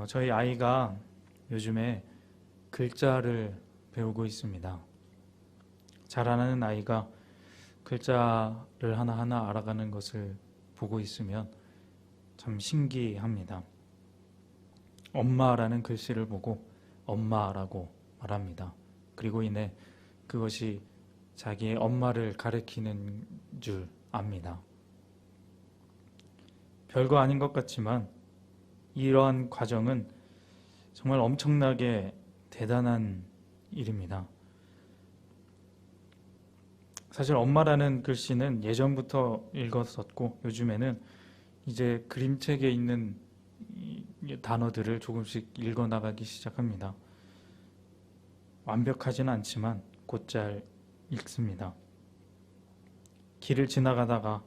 저희 아이가 요즘에 글자를 배우고 있습니다. 자라나는 아이가 글자를 하나하나 알아가는 것을 보고 있으면 참 신기합니다. 엄마라는 글씨를 보고 엄마라고 말합니다. 그리고 이내 그것이 자기의 엄마를 가리키는 줄 압니다. 별거 아닌 것 같지만 이러한 과정은 정말 엄청나게 대단한 일입니다. 사실 엄마라는 글씨는 예전부터 읽었었고 요즘에는 이제 그림책에 있는 단어들을 조금씩 읽어나가기 시작합니다. 완벽하지는 않지만 곧잘 읽습니다. 길을 지나가다가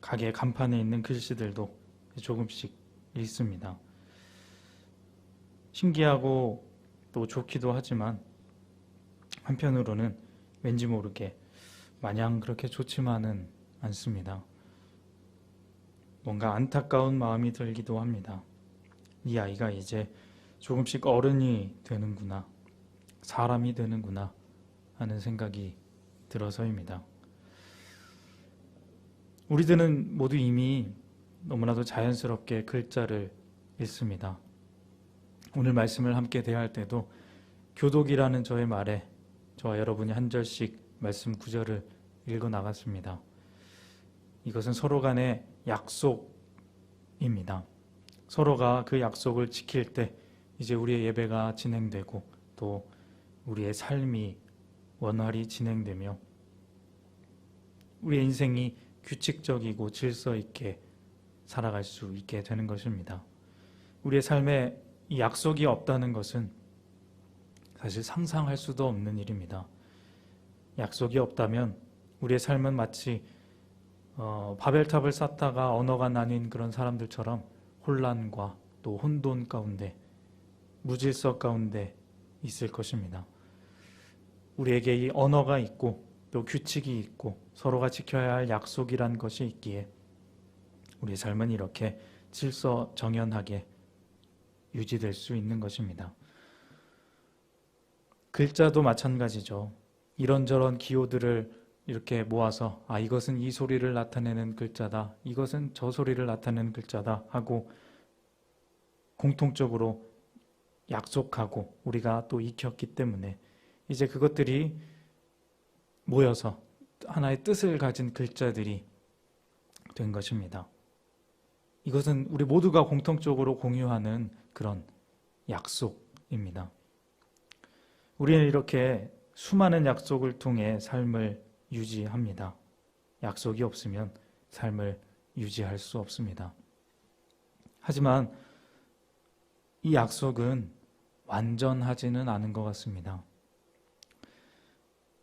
가게 간판에 있는 글씨들도 조금씩 읽습니다. 신기하고 또 좋기도 하지만 한편으로는 왠지 모르게 마냥 그렇게 좋지만은 않습니다. 뭔가 안타까운 마음이 들기도 합니다. 이 아이가 이제 조금씩 어른이 되는구나, 사람이 되는구나 하는 생각이 들어서입니다. 우리들은 모두 이미 너무나도 자연스럽게 글자를 읽습니다. 오늘 말씀을 함께 대할 때도 교독이라는 저의 말에 저와 여러분이 한 절씩 말씀 구절을 읽어 나갔습니다. 이것은 서로 간의 약속입니다. 서로가 그 약속을 지킬 때 이제 우리의 예배가 진행되고 또 우리의 삶이 원활히 진행되며 우리의 인생이 규칙적이고 질서 있게 살아갈 수 있게 되는 것입니다. 우리의 삶에 이 약속이 없다는 것은 사실 상상할 수도 없는 일입니다. 약속이 없다면 우리의 삶은 마치 바벨탑을 쌓다가 언어가 나뉜 그런 사람들처럼 혼란과 또 혼돈 가운데 무질서 가운데 있을 것입니다. 우리에게 이 언어가 있고 또 규칙이 있고 서로가 지켜야 할 약속이란 것이 있기에 우리의 삶은 이렇게 질서정연하게 유지될 수 있는 것입니다. 글자도 마찬가지죠. 이런저런 기호들을 이렇게 모아서 이것은 이 소리를 나타내는 글자다, 이것은 저 소리를 나타내는 글자다 하고 공통적으로 약속하고 우리가 또 익혔기 때문에 이제 그것들이 모여서 하나의 뜻을 가진 글자들이 된 것입니다. 이것은 우리 모두가 공통적으로 공유하는 그런 약속입니다. 우리는 이렇게 수많은 약속을 통해 삶을 유지합니다. 약속이 없으면 삶을 유지할 수 없습니다. 하지만 이 약속은 완전하지는 않은 것 같습니다.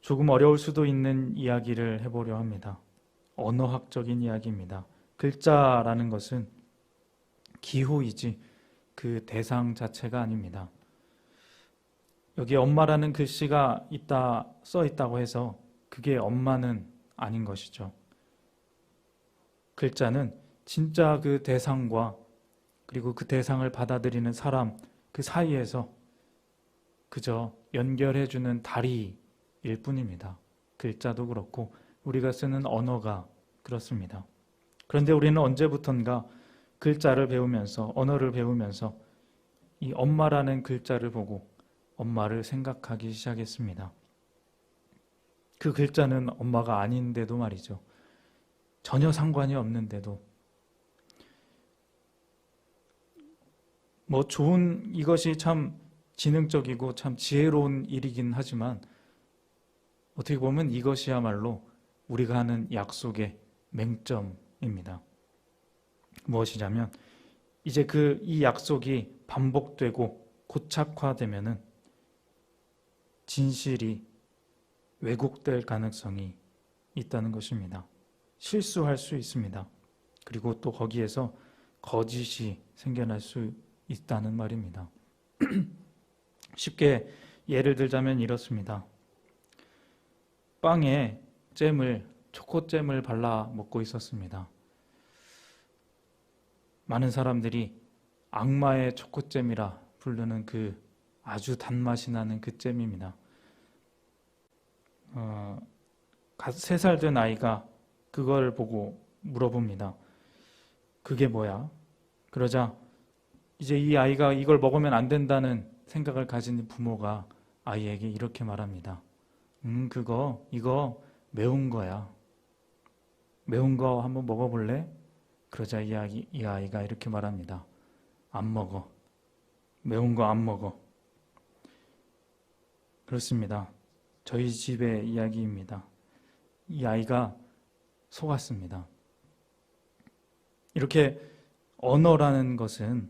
조금 어려울 수도 있는 이야기를 해보려 합니다. 언어학적인 이야기입니다. 글자라는 것은 기호이지 그 대상 자체가 아닙니다. 여기에 엄마라는 글씨가 써 있다고 해서 그게 엄마는 아닌 것이죠. 글자는 진짜 그 대상과 그리고 그 대상을 받아들이는 사람 그 사이에서 그저 연결해주는 다리일 뿐입니다. 글자도 그렇고 우리가 쓰는 언어가 그렇습니다. 그런데 우리는 언제부턴가 글자를 배우면서 언어를 배우면서 이 엄마라는 글자를 보고 엄마를 생각하기 시작했습니다. 그 글자는 엄마가 아닌데도 말이죠. 전혀 상관이 없는데도 좋은 이것이 참 지능적이고 참 지혜로운 일이긴 하지만 어떻게 보면 이것이야말로 우리가 하는 약속의 맹점입니다. 무엇이냐면 이제 이 약속이 반복되고 고착화되면은 진실이 왜곡될 가능성이 있다는 것입니다. 실수할 수 있습니다. 그리고 또 거기에서 거짓이 생겨날 수 있다는 말입니다. 쉽게 예를 들자면 이렇습니다. 빵에 초코잼을 발라 먹고 있었습니다. 많은 사람들이 악마의 초코잼이라 부르는 그 아주 단맛이 나는 그 잼입니다. 3살 된 아이가 그걸 보고 물어봅니다. 그게 뭐야? 그러자 이제 이 아이가 이걸 먹으면 안 된다는 생각을 가진 부모가 아이에게 이렇게 말합니다. 이거 매운 거야. 매운 거 한번 먹어볼래? 그러자 이 아이가 이렇게 말합니다. 안 먹어. 매운 거 안 먹어. 그렇습니다. 저희 집의 이야기입니다. 이 아이가 속았습니다. 이렇게 언어라는 것은,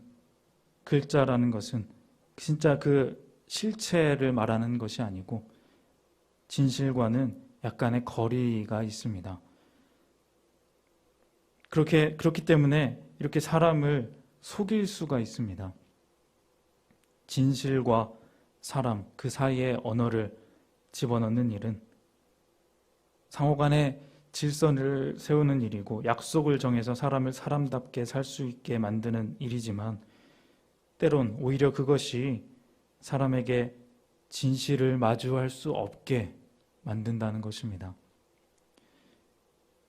글자라는 것은 진짜 그 실체를 말하는 것이 아니고 진실과는 약간의 거리가 있습니다. 그렇기 때문에 이렇게 사람을 속일 수가 있습니다. 진실과 사람, 그 사이에 언어를 집어넣는 일은 상호간에 질서를 세우는 일이고 약속을 정해서 사람을 사람답게 살 수 있게 만드는 일이지만 때론 오히려 그것이 사람에게 진실을 마주할 수 없게 만든다는 것입니다.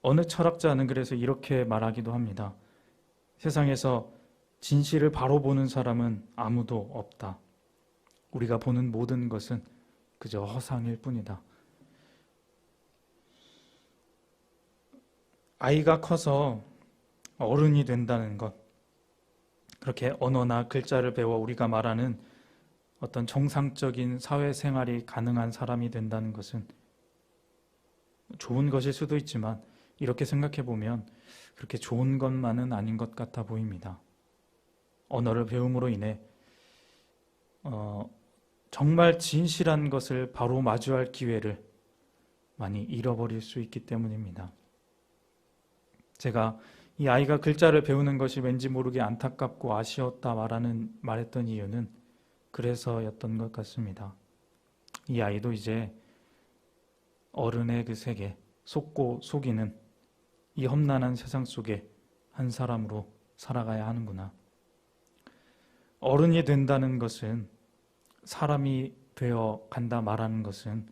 어느 철학자는 그래서 이렇게 말하기도 합니다. 세상에서 진실을 바로 보는 사람은 아무도 없다. 우리가 보는 모든 것은 그저 허상일 뿐이다. 아이가 커서 어른이 된다는 것, 그렇게 언어나 글자를 배워 우리가 말하는 어떤 정상적인 사회생활이 가능한 사람이 된다는 것은 좋은 것일 수도 있지만 이렇게 생각해 보면 그렇게 좋은 것만은 아닌 것 같아 보입니다. 언어를 배움으로 인해 정말 진실한 것을 바로 마주할 기회를 많이 잃어버릴 수 있기 때문입니다. 제가 이 아이가 글자를 배우는 것이 왠지 모르게 안타깝고 아쉬웠다 말했던 이유는 그래서였던 것 같습니다. 이 아이도 이제 어른의 그 세계, 속고 속이는 이 험난한 세상 속에 한 사람으로 살아가야 하는구나. 어른이 된다는 것은, 사람이 되어 간다 말하는 것은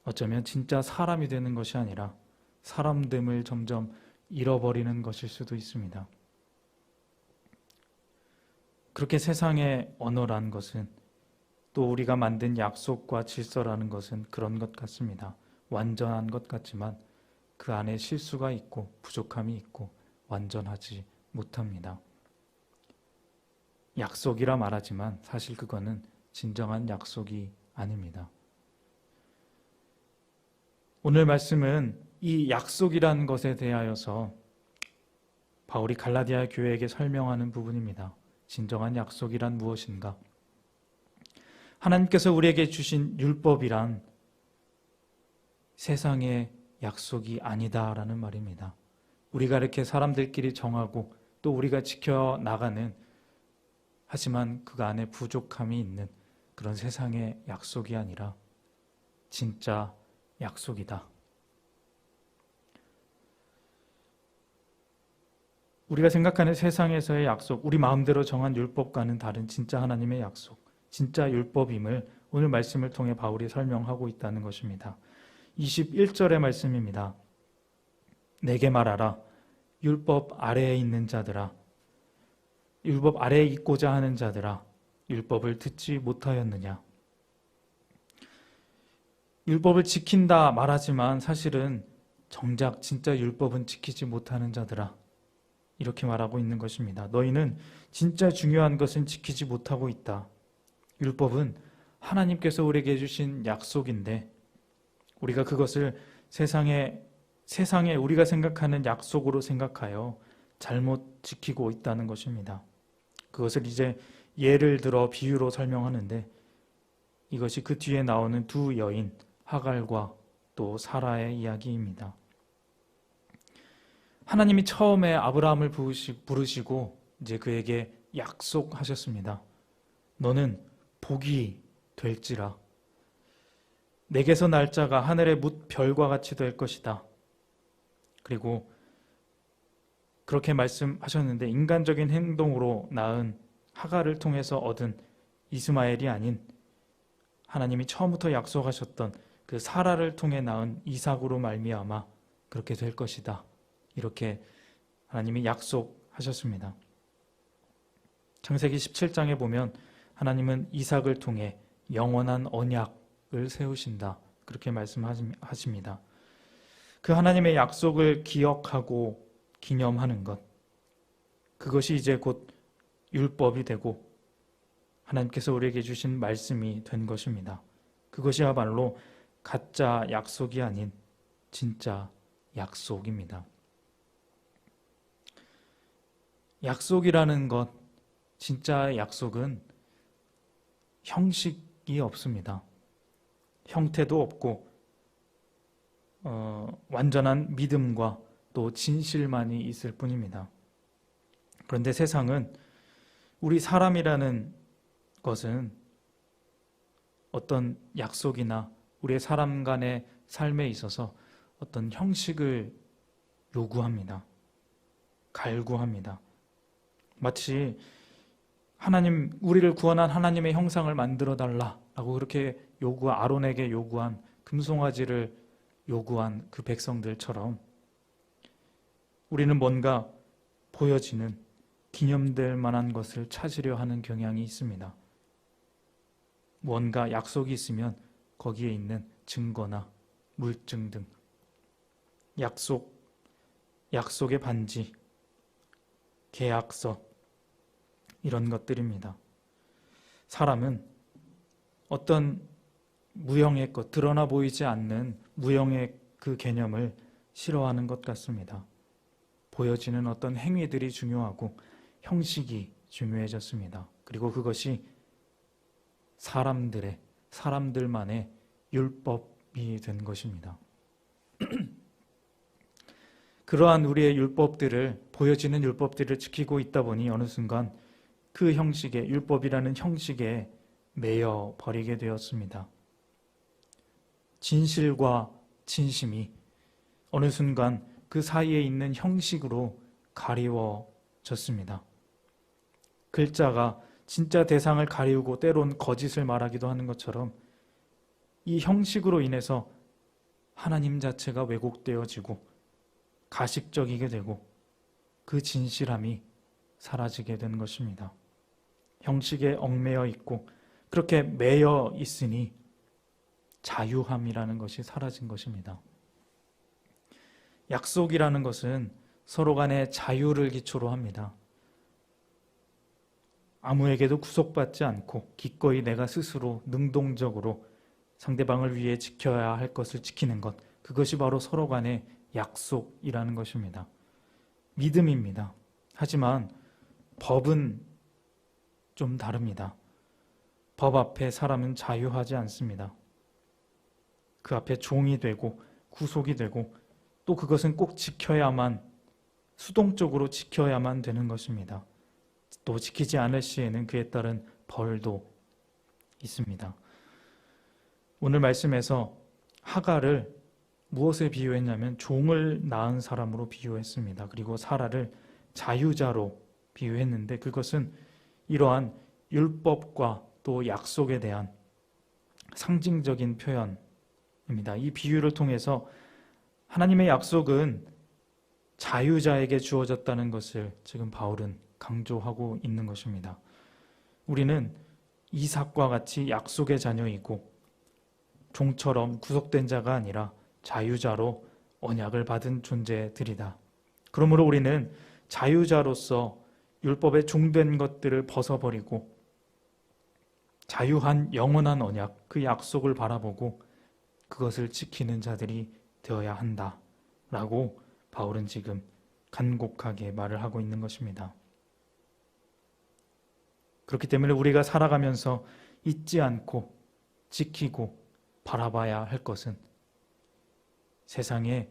어쩌면 진짜 사람이 되는 것이 아니라 사람됨을 점점 잃어버리는 것일 수도 있습니다. 그렇게 세상의 언어라는 것은, 또 우리가 만든 약속과 질서라는 것은 그런 것 같습니다. 완전한 것 같지만 그 안에 실수가 있고 부족함이 있고 완전하지 못합니다. 약속이라 말하지만 사실 그거는 진정한 약속이 아닙니다. 오늘 말씀은 이 약속이라는 것에 대하여서 바울이 갈라디아 교회에게 설명하는 부분입니다. 진정한 약속이란 무엇인가? 하나님께서 우리에게 주신 율법이란 세상의 약속이 아니다라는 말입니다. 우리가 이렇게 사람들끼리 정하고 또 우리가 지켜나가는, 하지만 그 안에 부족함이 있는 그런 세상의 약속이 아니라 진짜 약속이다. 우리가 생각하는 세상에서의 약속, 우리 마음대로 정한 율법과는 다른 진짜 하나님의 약속, 진짜 율법임을 오늘 말씀을 통해 바울이 설명하고 있다는 것입니다. 21절의 말씀입니다. 내게 말하라. 율법 아래에 있는 자들아, 율법 아래에 있고자 하는 자들아, 율법을 듣지 못하였느냐? 율법을 지킨다 말하지만 사실은 정작 진짜 율법은 지키지 못하는 자들아, 이렇게 말하고 있는 것입니다. 너희는 진짜 중요한 것은 지키지 못하고 있다. 율법은 하나님께서 우리에게 주신 약속인데 우리가 그것을 세상에 우리가 생각하는 약속으로 생각하여 잘못 지키고 있다는 것입니다. 그것을 이제 예를 들어 비유로 설명하는데, 이것이 그 뒤에 나오는 두 여인 하갈과 또 사라의 이야기입니다. 하나님이 처음에 아브라함을 부르시고 이제 그에게 약속하셨습니다. 너는 복이 될지라. 내게서 날 자가 하늘의 뭇 별과 같이 될 것이다. 그리고 그렇게 말씀하셨는데 인간적인 행동으로 낳은 하갈을 통해서 얻은 이스마엘이 아닌 하나님이 처음부터 약속하셨던 그 사라를 통해 낳은 이삭으로 말미암아 그렇게 될 것이다. 이렇게 하나님이 약속하셨습니다. 창세기 17장에 보면 하나님은 이삭을 통해 영원한 언약을 세우신다. 그렇게 말씀하십니다. 그 하나님의 약속을 기억하고 기념하는 것, 그것이 이제 곧 율법이 되고 하나님께서 우리에게 주신 말씀이 된 것입니다. 그것이야말로 가짜 약속이 아닌 진짜 약속입니다. 약속이라는 것, 진짜 약속은 형식이 없습니다. 형태도 없고 완전한 믿음과 또 진실만이 있을 뿐입니다. 그런데 세상은 우리 사람이라는 것은 어떤 약속이나 우리의 사람 간의 삶에 있어서 어떤 형식을 요구합니다. 갈구합니다. 마치 하나님, 우리를 구원한 하나님의 형상을 만들어 달라라고 그렇게 아론에게 요구한 금송아지를 요구한 그 백성들처럼 우리는 뭔가 보여지는 기념될 만한 것을 찾으려 하는 경향이 있습니다. 뭔가 약속이 있으면 거기에 있는 증거나 물증 등 약속의 반지, 계약서 이런 것들입니다. 사람은 어떤 무형의 것, 드러나 보이지 않는 무형의 그 개념을 싫어하는 것 같습니다. 보여지는 어떤 행위들이 중요하고 형식이 중요해졌습니다. 그리고 그것이 사람들만의 율법이 된 것입니다. 그러한 우리의 보여지는 율법들을 지키고 있다 보니 어느 순간 그 형식에, 율법이라는 형식에 매여 버리게 되었습니다. 진실과 진심이 어느 순간 그 사이에 있는 형식으로 가리워졌습니다. 글자가 진짜 대상을 가리우고 때론 거짓을 말하기도 하는 것처럼 이 형식으로 인해서 하나님 자체가 왜곡되어지고 가식적이게 되고 그 진실함이 사라지게 된 것입니다. 형식에 얽매여 있고 그렇게 매여 있으니 자유함이라는 것이 사라진 것입니다. 약속이라는 것은 서로 간의 자유를 기초로 합니다. 아무에게도 구속받지 않고 기꺼이 내가 스스로 능동적으로 상대방을 위해 지켜야 할 것을 지키는 것, 그것이 바로 서로 간의 약속이라는 것입니다. 믿음입니다. 하지만 법은 좀 다릅니다. 법 앞에 사람은 자유하지 않습니다. 그 앞에 종이 되고 구속이 되고 또 그것은 꼭 수동적으로 지켜야만 되는 것입니다. 또 지키지 않을 시에는 그에 따른 벌도 있습니다. 오늘 말씀에서 하갈을 무엇에 비유했냐면 종을 낳은 사람으로 비유했습니다. 그리고 사라를 자유자로 비유했는데 그것은 이러한 율법과 또 약속에 대한 상징적인 표현입니다. 이 비유를 통해서 하나님의 약속은 자유자에게 주어졌다는 것을 지금 바울은 강조하고 있는 것입니다. 우리는 이삭과 같이 약속의 자녀이고 종처럼 구속된 자가 아니라 자유자로 언약을 받은 존재들이다. 그러므로 우리는 자유자로서 율법에 종된 것들을 벗어버리고 자유한 영원한 언약, 그 약속을 바라보고 그것을 지키는 자들이 되어야 한다라고 바울은 지금 간곡하게 말을 하고 있는 것입니다. 그렇기 때문에 우리가 살아가면서 잊지 않고 지키고 바라봐야 할 것은 세상에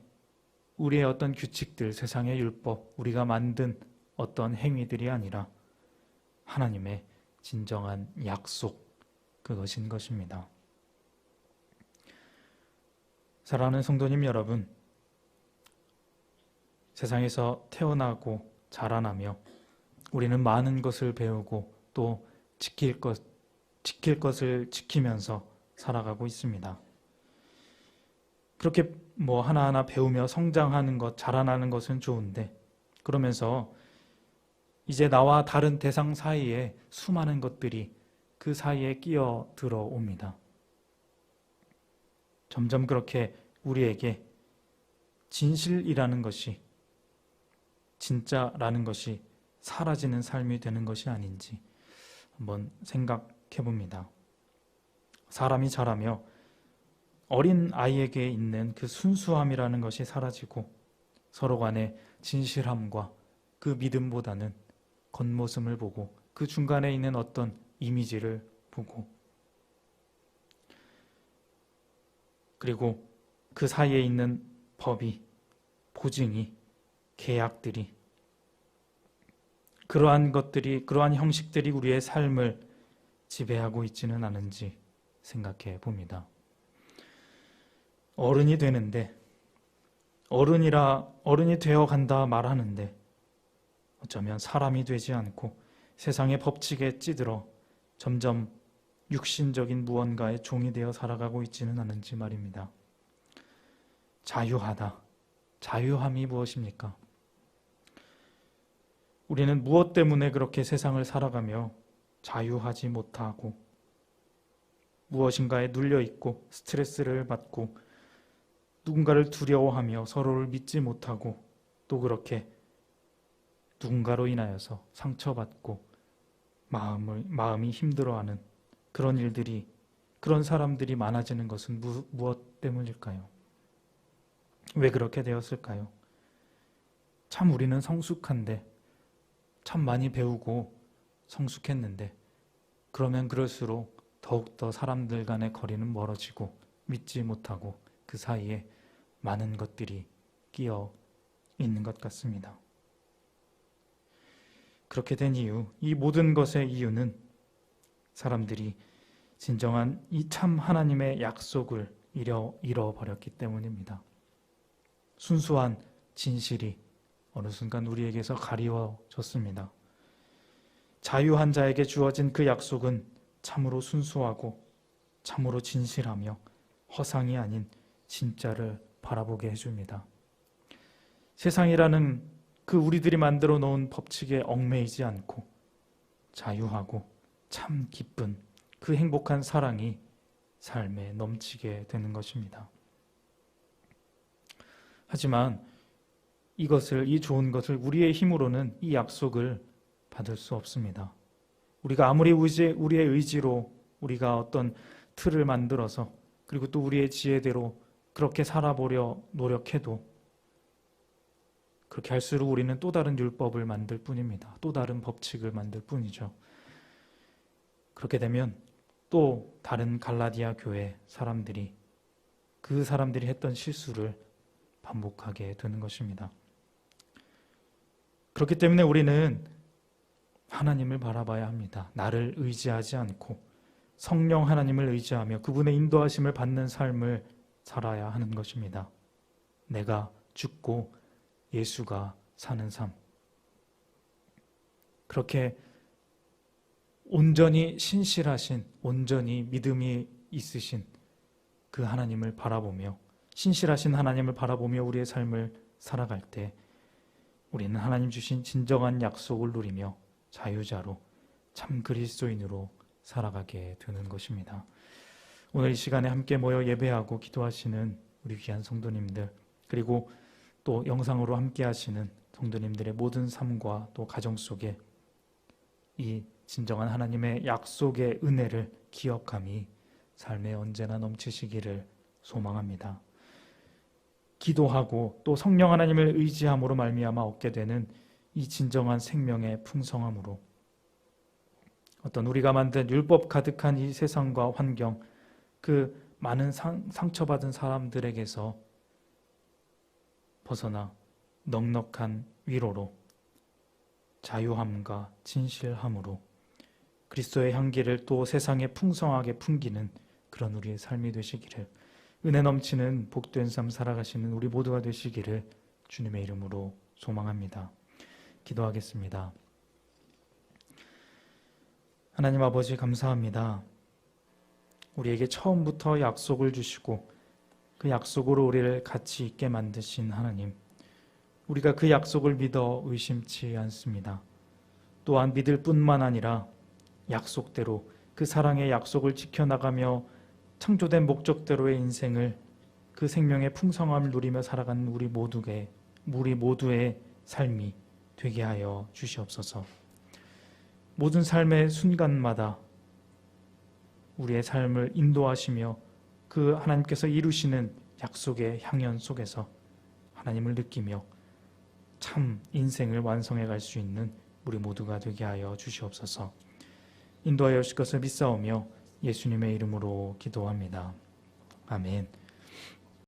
우리의 어떤 규칙들, 세상의 율법, 우리가 만든 어떤 행위들이 아니라 하나님의 진정한 약속, 그것인 것입니다. 사랑하는 성도님 여러분, 세상에서 태어나고 자라나며 우리는 많은 것을 배우고 또 지킬 것을 지키면서 살아가고 있습니다. 그렇게 하나하나 배우며 성장하는 것, 자라나는 것은 좋은데, 그러면서 이제 나와 다른 대상 사이에 수많은 것들이 그 사이에 끼어 들어옵니다. 점점 그렇게 우리에게 진실이라는 것이, 진짜라는 것이 사라지는 삶이 되는 것이 아닌지 한번 생각해 봅니다. 사람이 자라며 어린 아이에게 있는 그 순수함이라는 것이 사라지고 서로 간의 진실함과 그 믿음보다는 겉모습을 보고 그 중간에 있는 어떤 이미지를 보고, 그리고 그 사이에 있는 법이, 보증이, 계약들이, 그러한 것들이, 그러한 형식들이 우리의 삶을 지배하고 있지는 않은지 생각해 봅니다. 어른이 되는데, 어른이 되어 간다 말하는데 어쩌면 사람이 되지 않고 세상의 법칙에 찌들어 점점 육신적인 무언가의 종이 되어 살아가고 있지는 않은지 말입니다. 자유하다. 자유함이 무엇입니까? 우리는 무엇 때문에 그렇게 세상을 살아가며 자유하지 못하고 무엇인가에 눌려있고 스트레스를 받고 누군가를 두려워하며 서로를 믿지 못하고 또 그렇게 누군가로 인하여서 상처받고 마음이 힘들어하는 그런 일들이, 그런 사람들이 많아지는 것은 무엇 때문일까요? 왜 그렇게 되었을까요? 참 우리는 성숙한데, 참 많이 배우고 성숙했는데, 그러면 그럴수록 더욱더 사람들 간의 거리는 멀어지고 믿지 못하고 그 사이에 많은 것들이 끼어 있는 것 같습니다. 그렇게 된 이유, 이 모든 것의 이유는 사람들이 진정한 이 참 하나님의 약속을 잃어버렸기 때문입니다. 순수한 진실이 어느 순간 우리에게서 가리워졌습니다. 자유한 자에게 주어진 그 약속은 참으로 순수하고 참으로 진실하며 허상이 아닌 진짜를 바라보게 해줍니다. 세상이라는 그 우리들이 만들어 놓은 법칙에 얽매이지 않고 자유하고 참 기쁜 그 행복한 사랑이 삶에 넘치게 되는 것입니다. 하지만 이 좋은 것을 우리의 힘으로는 이 약속을 받을 수 없습니다. 우리가 아무리 우리의 의지로 우리가 어떤 틀을 만들어서 그리고 또 우리의 지혜대로 그렇게 살아보려 노력해도 그렇게 할수록 우리는 또 다른 율법을 만들 뿐입니다. 또 다른 법칙을 만들 뿐이죠. 그렇게 되면 또 다른 갈라디아 교회 사람들이 그 사람들이 했던 실수를 반복하게 되는 것입니다. 그렇기 때문에 우리는 하나님을 바라봐야 합니다. 나를 의지하지 않고 성령 하나님을 의지하며 그분의 인도하심을 받는 삶을 살아야 하는 것입니다. 내가 죽고 예수가 사는 삶. 그렇게 온전히 신실하신, 온전히 믿음이 있으신 그 하나님을 바라보며, 신실하신 하나님을 바라보며 우리의 삶을 살아갈 때 우리는 하나님 주신 진정한 약속을 누리며 자유자로 참 그리스도인으로 살아가게 되는 것입니다. 오늘 이 시간에 함께 모여 예배하고 기도하시는 우리 귀한 성도님들, 그리고 또 영상으로 함께 하시는 성도님들의 모든 삶과 또 가정 속에 이 진정한 하나님의 약속의 은혜를 기억함이 삶에 언제나 넘치시기를 소망합니다. 기도하고 또 성령 하나님을 의지함으로 말미암아 얻게 되는 이 진정한 생명의 풍성함으로 어떤 우리가 만든 율법 가득한 이 세상과 환경, 그 많은 상처받은 사람들에게서 벗어나 넉넉한 위로로 자유함과 진실함으로 그리스도의 향기를 또 세상에 풍성하게 풍기는 그런 우리의 삶이 되시기를, 은혜 넘치는 복된 삶 살아가시는 우리 모두가 되시기를 주님의 이름으로 소망합니다. 기도하겠습니다. 하나님 아버지 감사합니다. 우리에게 처음부터 약속을 주시고 그 약속으로 우리를 가치 있게 만드신 하나님, 우리가 그 약속을 믿어 의심치 않습니다. 또한 믿을 뿐만 아니라 약속대로 그 사랑의 약속을 지켜나가며 창조된 목적대로의 인생을, 그 생명의 풍성함을 누리며 살아가는 우리 모두의 삶이 되게 하여 주시옵소서. 모든 삶의 순간마다 우리의 삶을 인도하시며 그 하나님께서 이루시는 약속의 향연 속에서 하나님을 느끼며 참 인생을 완성해 갈 수 있는 우리 모두가 되게 하여 주시옵소서. 인도하여 주실 것을 믿사오며 예수님의 이름으로 기도합니다. 아멘.